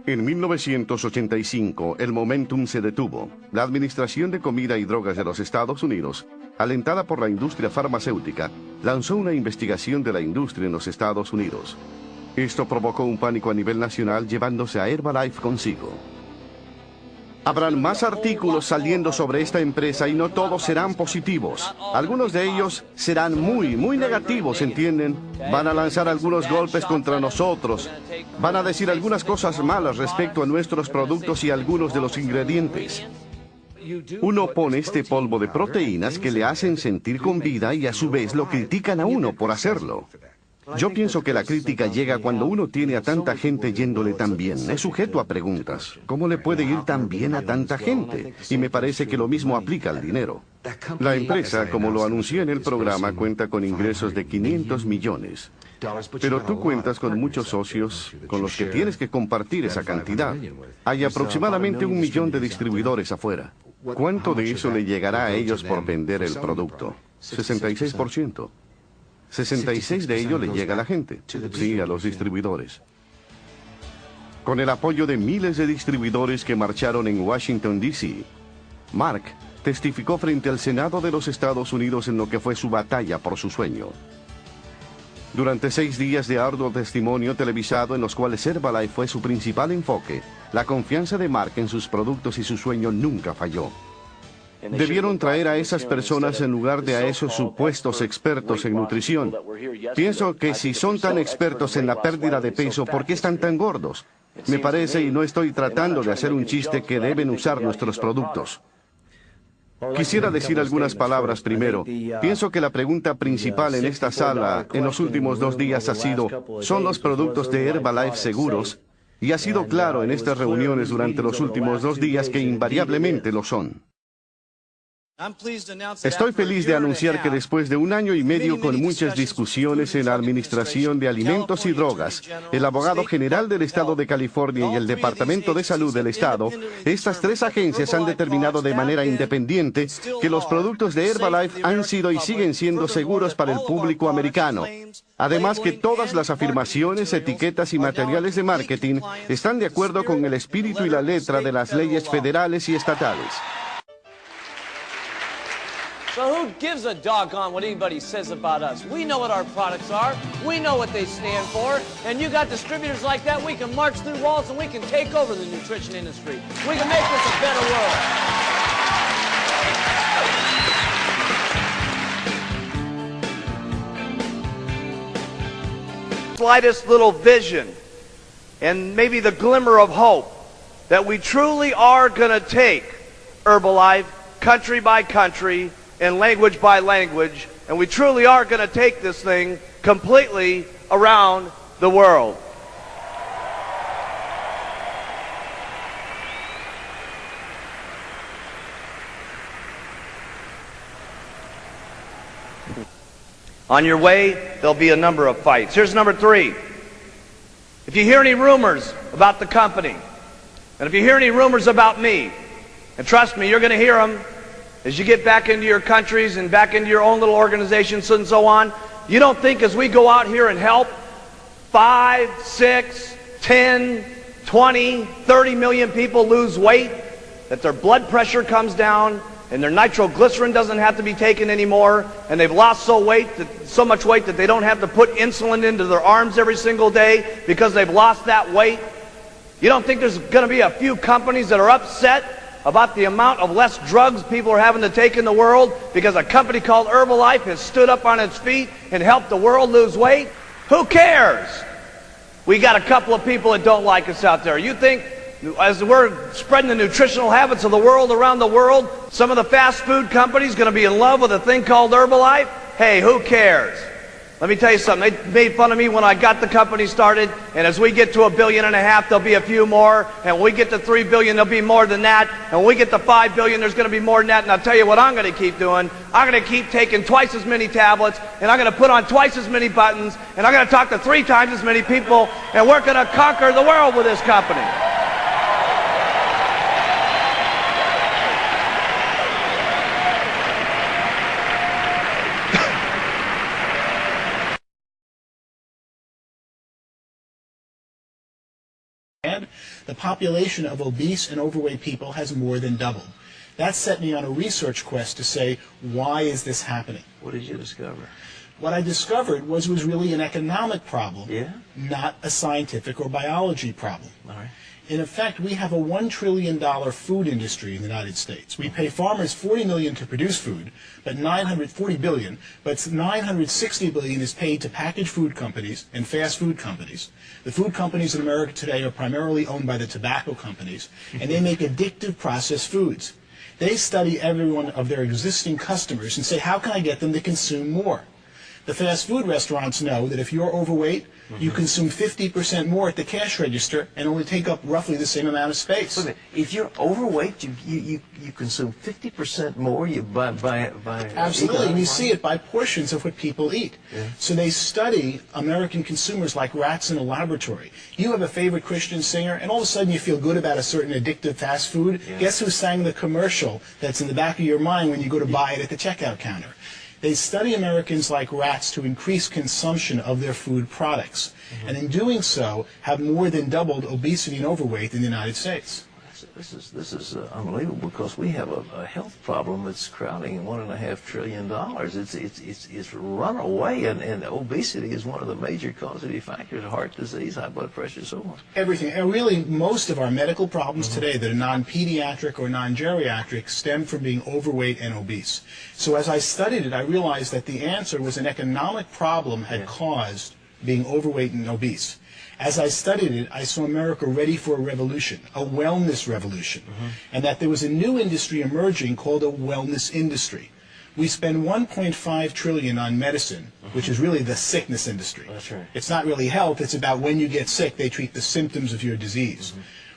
En 1985, el momentum se detuvo. La Administración de Comida y Drogas de los Estados Unidos, alentada por la industria farmacéutica, lanzó una investigación de la industria en los Estados Unidos. Esto provocó un pánico a nivel nacional, llevándose a Herbalife consigo. Habrán más artículos saliendo sobre esta empresa y no todos serán positivos. Algunos de ellos serán muy negativos, ¿entienden? Van a lanzar algunos golpes contra nosotros. Van a decir algunas cosas malas respecto a nuestros productos y algunos de los ingredientes. Uno pone este polvo de proteínas que le hacen sentir con vida y a su vez lo critican a uno por hacerlo. Yo pienso que la crítica llega cuando uno tiene a tanta gente yéndole tan bien. Es sujeto a preguntas. ¿Cómo le puede ir tan bien a tanta gente? Y me parece que lo mismo aplica al dinero. La empresa, como lo anuncié en el programa, cuenta con ingresos de 500 millones. Pero tú cuentas con muchos socios con los que tienes que compartir esa cantidad. Hay aproximadamente 1 millón de distribuidores afuera. ¿Cuánto de eso le llegará a ellos por vender el producto? 66%. 66 de ello le llega a la gente, sí, a los distribuidores. Con el apoyo de miles de distribuidores que marcharon en Washington, D.C., Mark testificó frente al Senado de los Estados Unidos en lo que fue su batalla por su sueño. Durante 6 días de arduo testimonio televisado en los cuales Herbalife fue su principal enfoque, la confianza de Mark en sus productos y su sueño nunca falló. Debieron traer a esas personas en lugar de a esos supuestos expertos en nutrición. Pienso que si son tan expertos en la pérdida de peso, ¿por qué están tan gordos? Me parece, y no estoy tratando de hacer un chiste, que deben usar nuestros productos. Quisiera decir algunas palabras primero. Pienso que la pregunta principal en esta sala en los últimos 2 días ha sido, ¿son los productos de Herbalife seguros? Y ha sido claro en estas reuniones durante los últimos 2 días que invariablemente lo son. Estoy feliz de anunciar que después de 1 año y medio con muchas discusiones en la Administración de Alimentos y Drogas, el abogado general del Estado de California y el Departamento de Salud del Estado, estas 3 agencias han determinado de manera independiente que los productos de Herbalife han sido y siguen siendo seguros para el público americano. Además que todas las afirmaciones, etiquetas y materiales de marketing están de acuerdo con el espíritu y la letra de las leyes federales y estatales. So who gives a doggone what anybody says about us? We know what our products are, we know what they stand for, and you got distributors like that, we can march through walls and we can take over the nutrition industry. We can make this a better world. Slightest little vision and maybe the glimmer of hope that we truly are going to take Herbalife country by country and language by language, and we truly are going to take this thing completely around the world. On your way, there'll be a number of fights. Here's number 3. If you hear any rumors about the company, and if you hear any rumors about me, and trust me, you're going to hear them, as you get back into your countries and back into your own little organizations and so on, you don't think as we go out here and help 5, 6, 10, 20, 30 million people lose weight, that their blood pressure comes down and their nitroglycerin doesn't have to be taken anymore, and they've lost so much weight that they don't have to put insulin into their arms every single day because they've lost that weight? You don't think there's going to be a few companies that are upset about the amount of less drugs people are having to take in the world because a company called Herbalife has stood up on its feet and helped the world lose weight? Who cares? We got a couple of people that don't like us out there. You think as we're spreading the nutritional habits of the world around the world, some of the fast food companies going to be in love with a thing called Herbalife? Hey, who cares? Let me tell you something. They made fun of me when I got the company started, and as we get to $1.5 billion, there'll be a few more, and when we get to $3 billion, there'll be more than that, and when we get to $5 billion, there's going to be more than that, and I'll tell you what I'm going to keep doing. I'm going to keep taking twice as many tablets, and I'm going to put on twice as many buttons, and I'm going to talk to 3 times as many people, and we're going to conquer the world with this company. had, the population of obese and overweight people has more than doubled. That set me on a research quest to say, why is this happening? What did you discover? What I discovered was it was really an economic problem, not a scientific or biology problem. All right. In effect, we have a $1 trillion food industry in the United States. We pay farmers $40 million to produce food, but $960 billion is paid to packaged food companies and fast food companies. The food companies in America today are primarily owned by the tobacco companies, and they make addictive processed foods. They study every one of their existing customers and say, how can I get them to consume more? The fast food restaurants know that if you're overweight, you consume 50% more at the cash register and only take up roughly the same amount of space. If you're overweight, you consume 50% more. Absolutely, and you see it by portions of what people eat. So they study American consumers like rats in a laboratory. You have a favorite Christian singer, and all of a sudden you feel good about a certain addictive fast food. Guess who sang the commercial that's in the back of your mind when you go to buy it at the checkout counter? They study Americans like rats to increase consumption of their food products, and in doing so have more than doubled obesity and overweight in the United States. This is unbelievable, because we have a health problem that's crowding $1.5 trillion. It's run away, and obesity is one of the major causative factors of heart disease, high blood pressure, so on. Everything, and really most of our medical problems today that are non-pediatric or non-geriatric stem from being overweight and obese. So as I studied it, I realized that the answer was an economic problem had caused being overweight and obese. As I studied it, I saw America ready for a revolution, a wellness revolution, and that there was a new industry emerging called a wellness industry. We spend $1.5 trillion on medicine, which is really the sickness industry. That's right. It's not really health, it's about when you get sick, they treat the symptoms of your disease.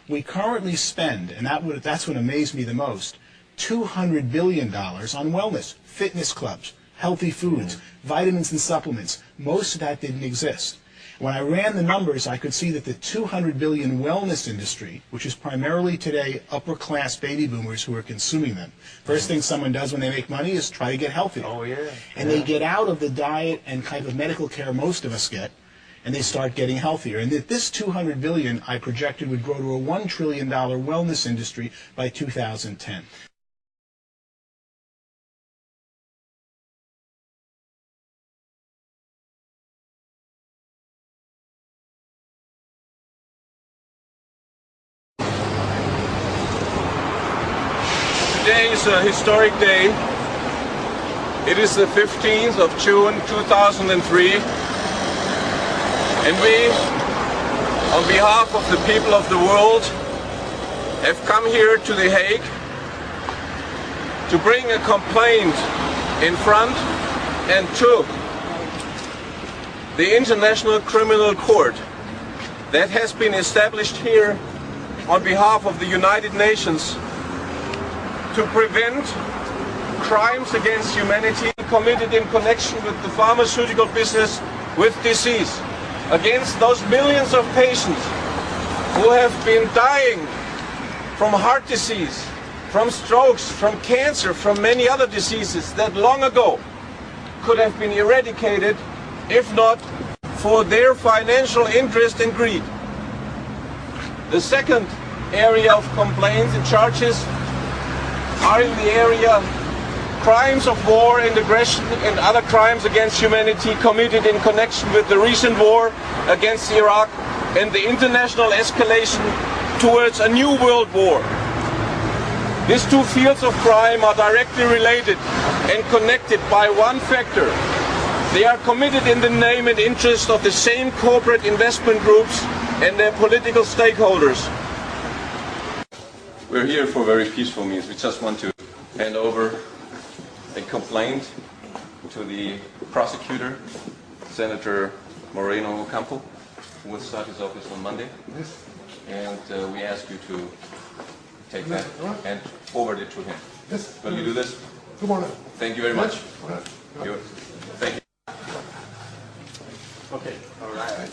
We currently spend, and that's what amazed me the most, $200 billion on wellness, fitness clubs, healthy foods, vitamins and supplements. Most of that didn't exist. When I ran the numbers, I could see that the $200 billion wellness industry, which is primarily today upper-class baby boomers who are consuming them, first thing someone does when they make money is try to get healthy. Oh, yeah. And they get out of the diet and kind of medical care most of us get, and they start getting healthier. And that this $200 billion, I projected, would grow to a $1 trillion wellness industry by 2010. Today is a historic day. It is the 15th of June 2003, and we, on behalf of the people of the world, have come here to The Hague to bring a complaint in front and to the International Criminal Court that has been established here on behalf of the United Nations to prevent crimes against humanity committed in connection with the pharmaceutical business with disease, against those millions of patients who have been dying from heart disease, from strokes, from cancer, from many other diseases that long ago could have been eradicated if not for their financial interest and greed. The second area of complaints and charges are in the area crimes of war and aggression and other crimes against humanity committed in connection with the recent war against Iraq and the international escalation towards a new world war. These two fields of crime are directly related and connected by one factor. They are committed in the name and interest of the same corporate investment groups and their political stakeholders. We're here for very peaceful means. We just want to hand over a complaint to the prosecutor, Senator Moreno Ocampo, who will start his office on Monday. And we ask you to take that and forward it to him. Will you do this? Thank you very much. Thank you. Okay. All right.